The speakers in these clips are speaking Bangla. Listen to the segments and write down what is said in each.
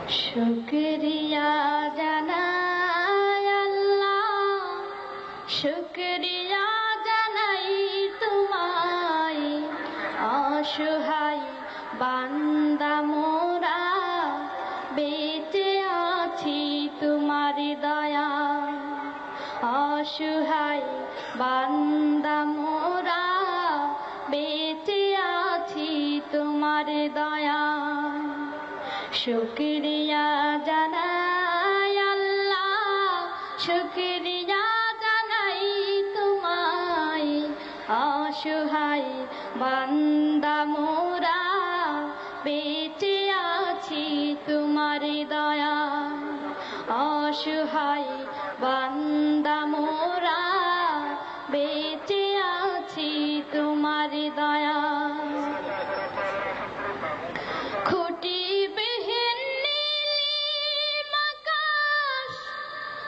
শুকরিয়া জানাই আল্লাহ, শুকরিয়া জানাই তোমায়। অসহায় বান্দা মোরা বেঁচে আছি তোমার দয়া। অসহায় বান্দা মোরা বেঁচে আছি তোমার দয়া। শুকরিয়া জানাই আল্লাহ, শুকরিয়া জানাই তোমায়। অসহায় বান্দা মোরা বেঁচে আছি তোমার দয়া। অসহায় বান্দা মোরা বেঁচে আছি তোমার দয়া। খুঁটিবিহীন নীলিম আকাশ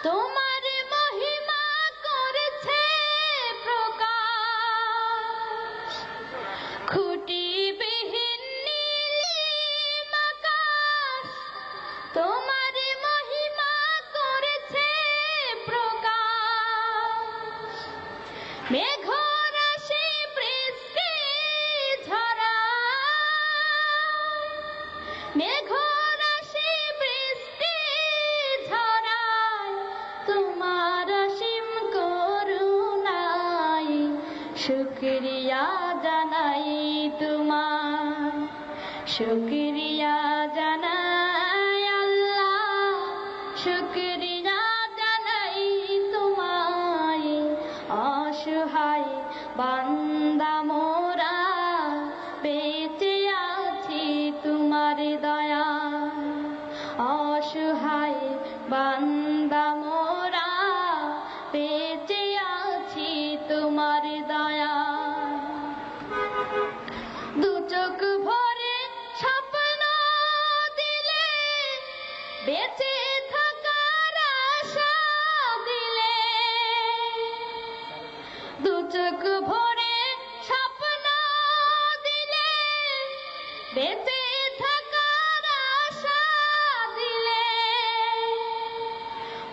তোমার মহিমা করেছে প্রকাশ। খুঁটিবিহীন নীলিম আকাশ তোমার মহিমা করেছে প্রকাশ। মেঘরাশি বৃষ্টি ঝরায়, মেঘরাশি বৃষ্টি ঝরায় তোমার অসীম করুণায়। শুকরিয়া জানাই তোমার, শুকরিয়া জানাই আল্লাহ, শুকরিয়া জানাই তোমায়। অসহায় বান্দা মোরা বেঁচে আছি তোমার দয়া। অসহায় বান্দা মোরা বেঁচে আছি তোমার দয়া। দু চোখ ভরে স্বপ্ন দিলে, বেঁচে থাকার আশা দিলে। দু চোখ ভরে স্বপ্ন দিলে, বেঁচে থাকার আশা দিলে।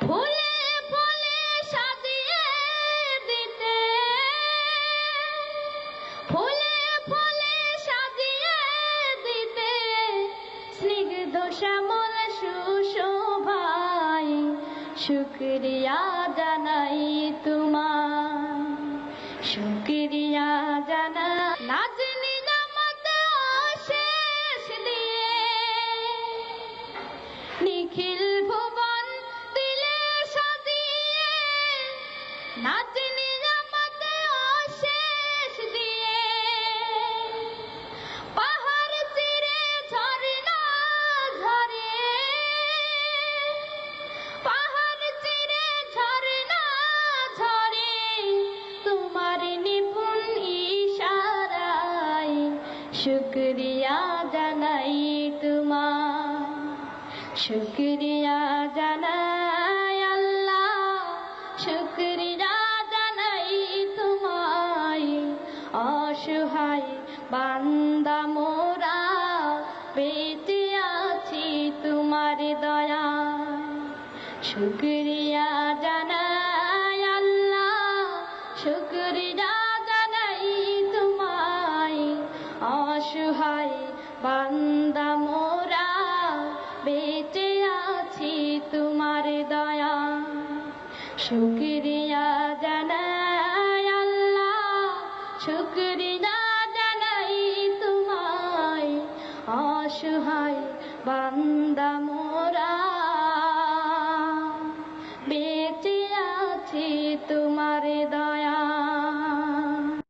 ফুলে ফুলে সাজিয়ে দিতে, ফুলে ফুলে সাজিয়ে দিতে স্নিগ্ধ শ্যামল সুশোভায়। শুকরিয়া জানাই তোমার, শুকরিয়া জানাই। নাজ নিজামত অশেষ দিয়ে নিখিল ভুবন দিলে সাজিয়ে। নাজ নিজামত অশেষ দিয়ে পাহাড় চিরে ঝরনা ঝরে, পাহাড় চিরে ঝরনা ঝরে তোমার নিপুণ ইশারায়। শুকরিয়া জানাই তোমার, শুকরিয়া জানাই আল্লাহ, শুকরিয়া জানাই তোমায়। অসহায় বান্দা মোরা বেঁচে আছি তোমার দয়া। শুকরিয়া জানাই আল্লাহ, শুকরিয়া জানাই তোমায়। অসহায় বান্দা মোরা বেঁচে আছি তোমার দয়া। শুকরিয়া জানাই আল্লাহ, শুকরিয়া জানাই তোমায়। অসহায় বান্দা মোরা